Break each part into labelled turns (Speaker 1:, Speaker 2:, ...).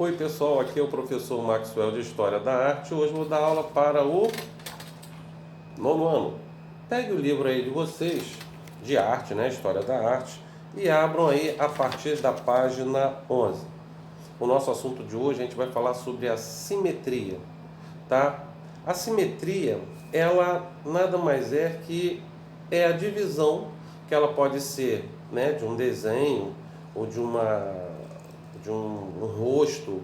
Speaker 1: Oi pessoal, aqui é o professor Maxwell de História da Arte. Hoje vou dar aula para o nono ano. Pegue o livro aí de vocês, de arte, né? História da Arte, e abram aí a partir da página 11. O nosso assunto de hoje, a gente vai falar sobre a simetria, tá? A simetria, ela nada mais é que a divisão que ela pode ser, né, de um desenho ou de um rosto,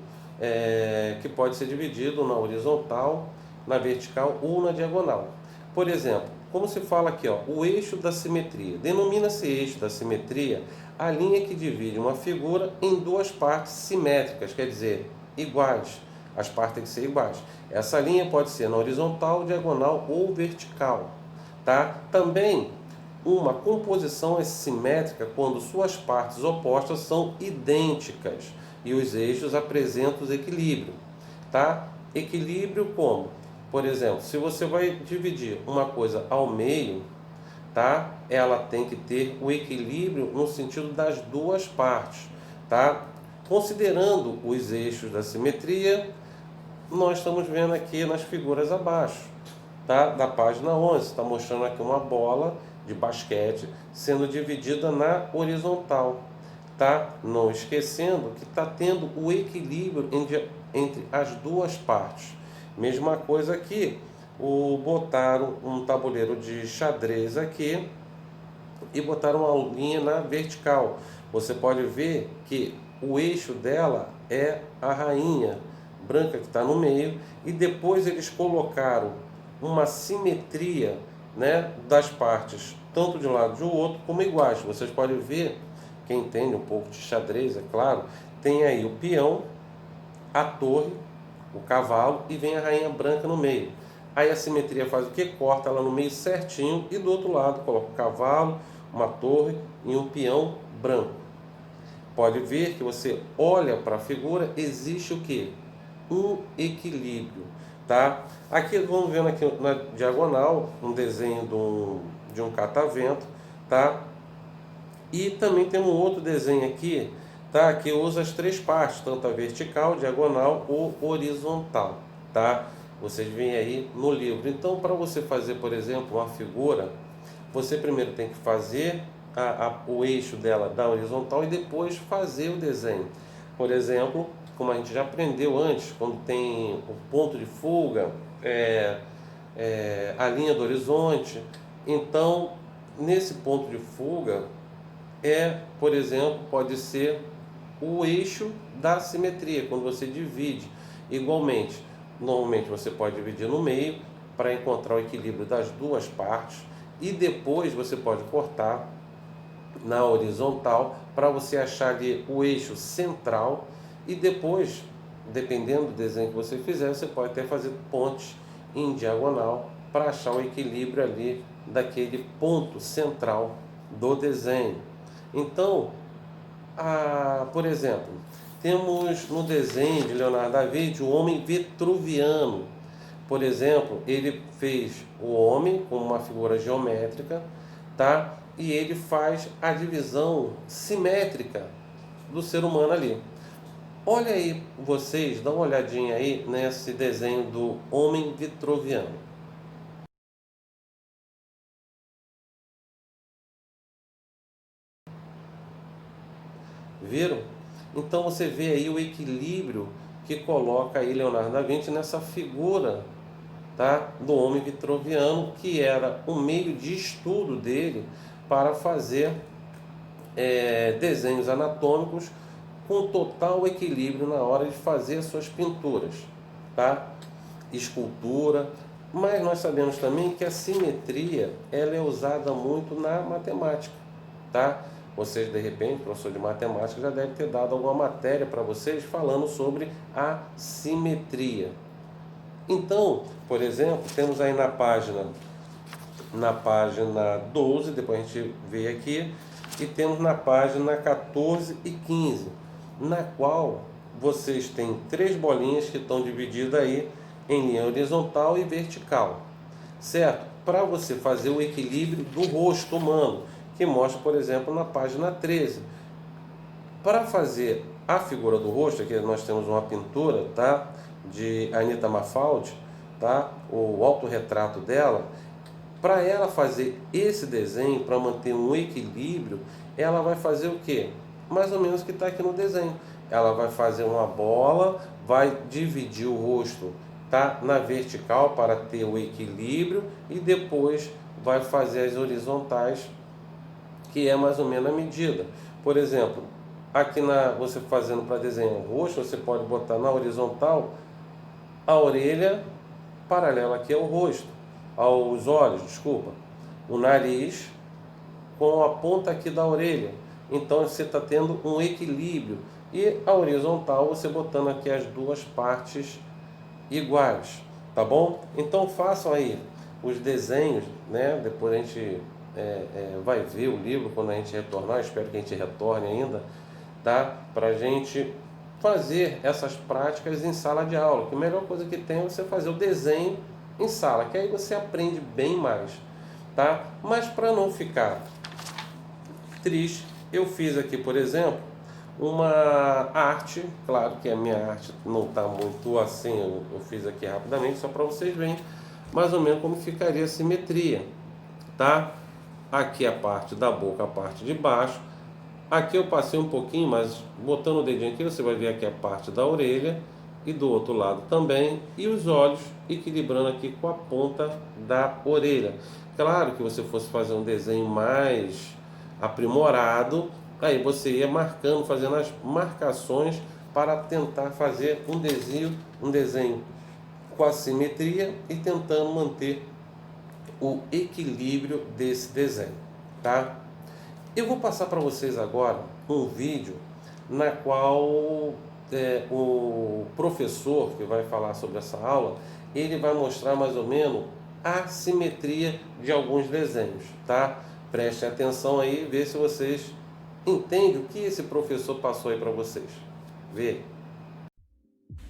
Speaker 1: que pode ser dividido na horizontal, na vertical ou na diagonal. Por exemplo, como se fala aqui, ó, o eixo da simetria. Denomina-se eixo da simetria a linha que divide uma figura em duas partes simétricas, quer dizer, iguais. As partes têm que ser iguais. Essa linha pode ser na horizontal, diagonal ou vertical, tá? Também uma composição é simétrica quando suas partes opostas são idênticas e os eixos apresentam equilíbrio, tá? Equilíbrio como? Por exemplo, se você vai dividir uma coisa ao meio, tá? Ela tem que ter o equilíbrio no sentido das duas partes, tá? Considerando os eixos da simetria, nós estamos vendo aqui nas figuras abaixo, tá? Da página 11, está mostrando aqui uma bola de basquete sendo dividida na horizontal, tá? Não esquecendo que está tendo o equilíbrio entre as duas partes. Mesma coisa aqui, botaram um tabuleiro de xadrez aqui e botaram uma linha na vertical. Você pode ver que o eixo dela é a rainha branca que está no meio, e depois eles colocaram uma simetria, né, das partes, tanto de um lado e do outro, como iguais. Vocês podem ver, quem entende um pouco de xadrez, é claro, tem aí o peão, a torre, o cavalo e vem a rainha branca no meio. Aí a simetria faz o que? Corta ela no meio certinho e do outro lado coloca o cavalo, uma torre e um peão branco. Pode ver que você olha para a figura, existe o que? Um equilíbrio, tá? Aqui vamos vendo aqui na diagonal um desenho de um catavento, tá? E também tem um outro desenho aqui, tá? Que usa as três partes, tanto a vertical, diagonal ou horizontal, tá? Vocês veem aí no livro. Então, para você fazer, por exemplo, uma figura, você primeiro tem que fazer o eixo dela da horizontal e depois fazer o desenho. Por exemplo, como a gente já aprendeu antes, quando tem o ponto de fuga, a linha do horizonte, então nesse ponto de fuga por exemplo, pode ser o eixo da simetria, quando você divide igualmente. Normalmente você pode dividir no meio para encontrar o equilíbrio das duas partes e depois você pode cortar na horizontal para você achar ali o eixo central e depois, dependendo do desenho que você fizer, você pode até fazer pontes em diagonal para achar o equilíbrio ali daquele ponto central do desenho. Então, por exemplo, temos no desenho de Leonardo da Vinci o homem vitruviano. Por exemplo, ele fez o homem como uma figura geométrica, tá? E ele faz a divisão simétrica do ser humano ali. Olha aí, vocês, dá uma olhadinha aí nesse desenho do homem vitruviano. Viram? Então você vê aí o equilíbrio que coloca aí Leonardo da Vinci nessa figura, tá, do homem vitruviano, que era o meio de estudo dele para fazer desenhos anatômicos com total equilíbrio na hora de fazer as suas pinturas, tá? Escultura. Mas nós sabemos também que a simetria ela é usada muito na matemática, tá? Vocês, de repente, professor de matemática, já deve ter dado alguma matéria para vocês falando sobre a simetria. Então, por exemplo, temos aí na página 12, depois a gente vê aqui, e temos na página 14 e 15, na qual vocês têm três bolinhas que estão divididas aí em linha horizontal e vertical, certo? Para você fazer o equilíbrio do rosto humano, que mostra, por exemplo, na página 13. Para fazer a figura do rosto, aqui nós temos uma pintura, tá? De Anita Mafaldi, tá? O autorretrato dela. Para ela fazer esse desenho, para manter um equilíbrio, ela vai fazer o quê? Mais ou menos o que está aqui no desenho. Ela vai fazer uma bola, vai dividir o rosto, tá? Na vertical para ter o equilíbro e depois vai fazer as horizontais, que é mais ou menos a medida. Por exemplo, aqui você fazendo para desenhar o rosto, você pode botar na horizontal a orelha paralela aqui ao rosto, aos olhos, desculpa, o nariz com a ponta aqui da orelha. Então você está tendo um equilíbrio. E a horizontal você botando aqui as duas partes iguais, tá bom? Então façam aí os desenhos, né? Depois a gente vai ver o livro quando a gente retornar. Espero que a gente retorne ainda, tá? Para a gente fazer essas práticas em sala de aula, que a melhor coisa que tem é você fazer o desenho em sala, que aí você aprende bem mais, tá? Mas para não ficar triste, eu fiz aqui, por exemplo, uma arte. Claro que a minha arte não está muito assim, eu fiz aqui rapidamente, só para vocês verem mais ou menos como ficaria a simetria, tá? Aqui a parte da boca, a parte de baixo. Aqui eu passei um pouquinho, mas botando o dedinho aqui, você vai ver aqui a parte da orelha e do outro lado também, e os olhos equilibrando aqui com a ponta da orelha. Claro que você fosse fazer um desenho mais aprimorado, aí você ia marcando, fazendo as marcações para tentar fazer um desenho com a simetria e tentando manter o equilíbrio desse desenho, tá? Eu vou passar para vocês agora um vídeo na qual o professor que vai falar sobre essa aula, ele vai mostrar mais ou menos a simetria de alguns desenhos, tá? Prestem atenção aí, vê se vocês entendem o que esse professor passou aí para vocês. Vê.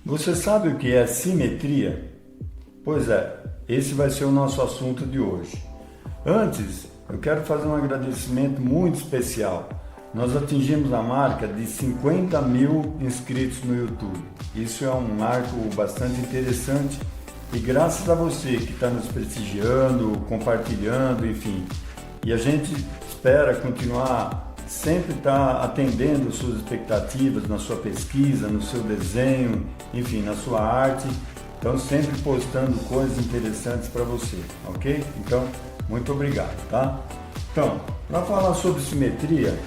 Speaker 2: Você sabe o que é simetria? Pois é, esse vai ser o nosso assunto de hoje. Antes, eu quero fazer um agradecimento muito especial. Nós atingimos a marca de 50 mil inscritos no YouTube. Isso é um marco bastante interessante e graças a você que está nos prestigiando, compartilhando, enfim. E a gente espera continuar sempre estar atendendo suas expectativas na sua pesquisa, no seu desenho, enfim, na sua arte. Então sempre postando coisas interessantes para você, ok? Então, muito obrigado, tá? Então, para falar sobre simetria,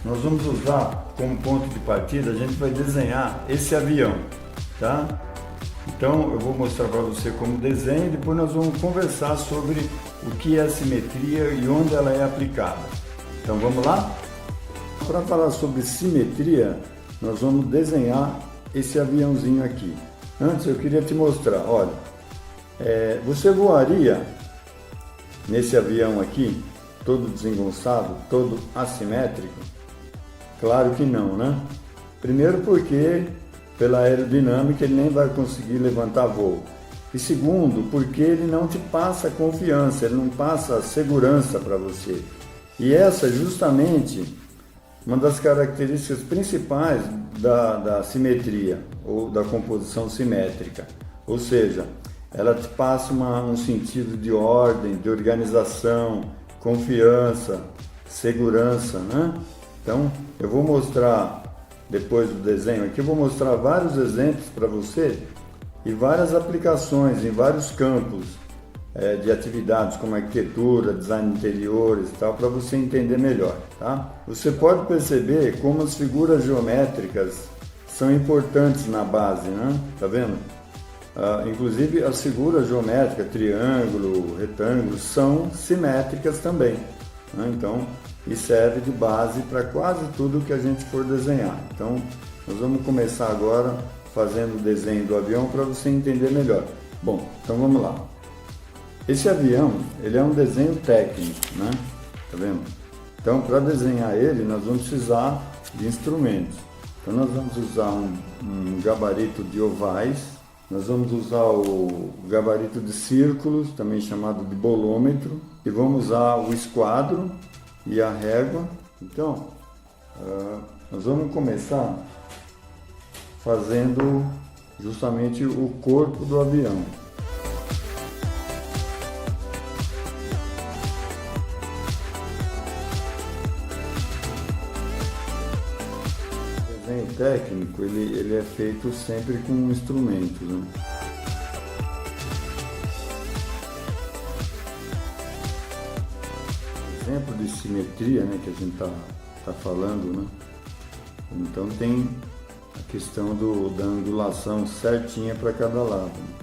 Speaker 2: nós vamos usar como ponto de partida, a gente vai desenhar esse avião, tá? Então, eu vou mostrar para você como desenho e depois nós vamos conversar sobre o que é simetria e onde ela é aplicada. Então, vamos lá? Para falar sobre simetria, nós vamos desenhar esse aviãozinho aqui. Antes, eu queria te mostrar, olha, você voaria nesse avião aqui, todo desengonçado, todo assimétrico? Claro que não, né? Primeiro porque pela aerodinâmica ele nem vai conseguir levantar voo. E segundo, porque ele não te passa confiança, ele não passa segurança para você. E essa é justamente uma das características principais da simetria, ou da composição simétrica. Ou seja, ela te passa um sentido de ordem, de organização, confiança, segurança, né? Então, eu vou mostrar, depois do desenho aqui, eu vou mostrar vários exemplos para você e várias aplicações em vários campos de atividades como arquitetura, design de interiores e tal, para você entender melhor, tá? Você pode perceber como as figuras geométricas são importantes na base, né? Tá vendo? Inclusive as figuras geométricas, triângulo, retângulo, são simétricas também, né? Então, e serve de base para quase tudo que a gente for desenhar. Então, nós vamos começar agora fazendo o desenho do avião para você entender melhor. Bom, então vamos lá. Esse avião, ele é um desenho técnico, né? Tá vendo? Então, para desenhar ele, nós vamos precisar de instrumentos. Então, nós vamos usar um gabarito de ovais, nós vamos usar o gabarito de círculos, também chamado de bolômetro, e vamos usar o esquadro e a régua. Então, nós vamos começar fazendo justamente o corpo do avião. O desenho técnico ele é feito sempre com instrumentos, né? Exemplo de simetria, né, que a gente tá falando, né? Então tem a questão da angulação certinha para cada lado, né?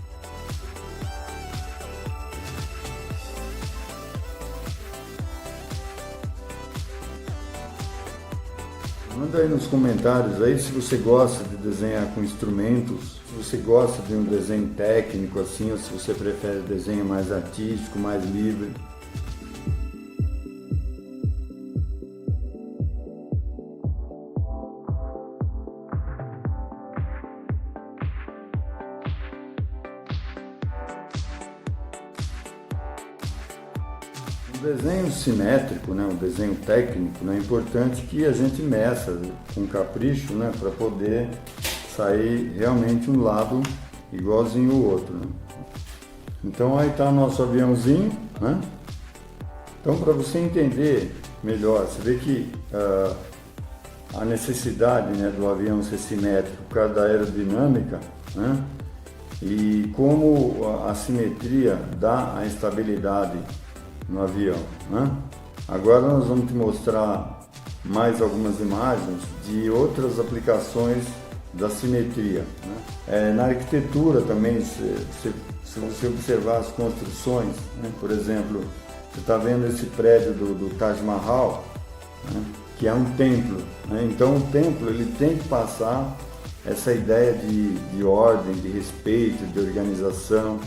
Speaker 2: Manda aí nos comentários aí se você gosta de desenhar com instrumentos, se você gosta de um desenho técnico assim, ou se você prefere desenho mais artístico, mais livre. O desenho simétrico, né, o desenho técnico, né, é importante que a gente meça com capricho, né, para poder sair realmente um lado igualzinho ao outro, né? Então aí está nosso aviãozinho, né? Então, para você entender melhor, você vê que a necessidade, né, do avião ser simétrico por causa da aerodinâmica, né? E como a simetria dá a estabilidade no avião, né? Agora nós vamos te mostrar mais algumas imagens de outras aplicações da simetria, né? Na arquitetura também, se você observar as construções, né? Por exemplo, você está vendo esse prédio do Taj Mahal, né? Que é um templo, né? Então o templo ele tem que passar essa ideia de ordem, de respeito, de organização,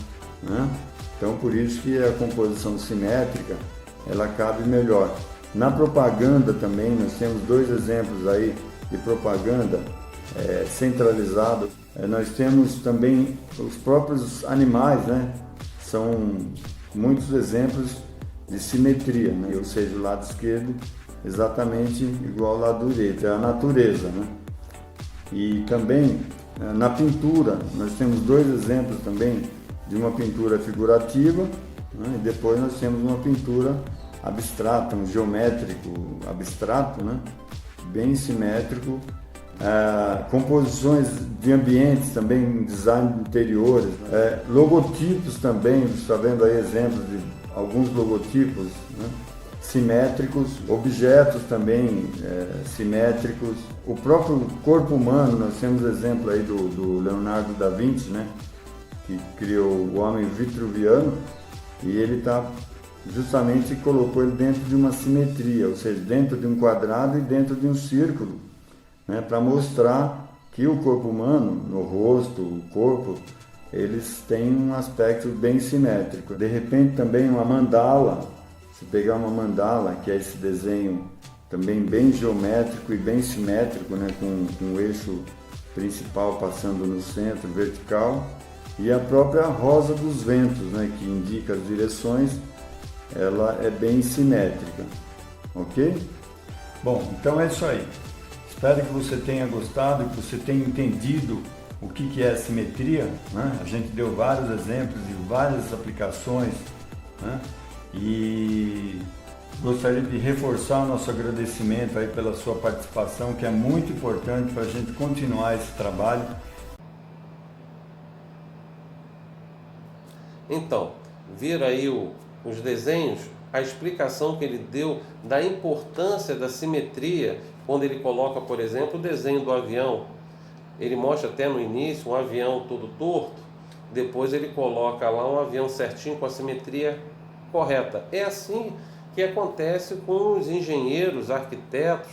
Speaker 2: né? Então, por isso que a composição simétrica, ela cabe melhor. Na propaganda também, nós temos dois exemplos aí de propaganda centralizada. Nós temos também os próprios animais, né? São muitos exemplos de simetria, né? Ou seja, o lado esquerdo exatamente igual ao lado direito, é a natureza, né? E também, na pintura, nós temos dois exemplos também de uma pintura figurativa, né? E depois nós temos uma pintura abstrata, um geométrico abstrato, né? Bem simétrico, composições de ambientes também, design de interiores, logotipos também, você está vendo aí exemplos de alguns logotipos, né? Simétricos, objetos também simétricos, o próprio corpo humano, nós temos exemplo aí do Leonardo da Vinci, né? Que criou o homem vitruviano, e ele justamente colocou ele dentro de uma simetria, ou seja, dentro de um quadrado e dentro de um círculo, né, para mostrar que o corpo humano, no rosto, o corpo, eles têm um aspecto bem simétrico. De repente também uma mandala, se pegar uma mandala, que é esse desenho também bem geométrico e bem simétrico, né, com o eixo principal passando no centro, vertical, e a própria rosa dos ventos, né, que indica as direções, ela é bem simétrica, ok? Bom, então é isso aí. Espero que você tenha gostado, que você tenha entendido o que é simetria, né? A gente deu vários exemplos de várias aplicações, né? E gostaria de reforçar o nosso agradecimento aí pela sua participação, que é muito importante para a gente continuar esse trabalho.
Speaker 1: Então, viram aí os desenhos, a explicação que ele deu da importância da simetria, quando ele coloca, por exemplo, o desenho do avião. Ele mostra até no início um avião todo torto, depois ele coloca lá um avião certinho com a simetria correta. É assim que acontece com os engenheiros, arquitetos,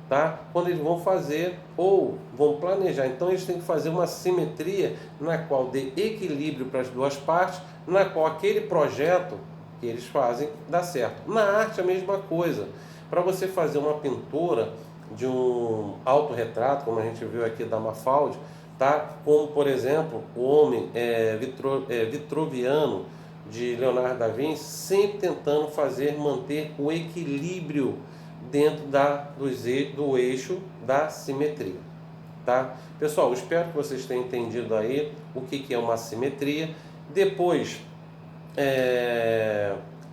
Speaker 1: tá? Quando eles vão fazer ou vão planejar. Então eles têm que fazer uma simetria na qual dê equilíbrio para as duas partes, na qual aquele projeto que eles fazem dá certo. Na arte a mesma coisa. Para você fazer uma pintura de um autorretrato, como a gente viu aqui da Mafaldi, tá? Como por exemplo o homem vitruviano de Leonardo da Vinci, sempre tentando manter o equilíbrio dentro do eixo da simetria. tá? Pessoal, espero que vocês tenham entendido aí o que é uma simetria. Depois,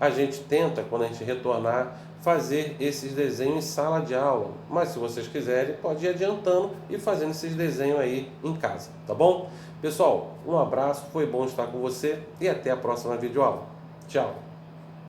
Speaker 1: a gente tenta, quando a gente retornar, fazer esses desenhos em sala de aula. Mas se vocês quiserem, pode ir adiantando e fazendo esses desenhos aí em casa, tá bom? Pessoal, um abraço, foi bom estar com você e até a próxima videoaula. Tchau!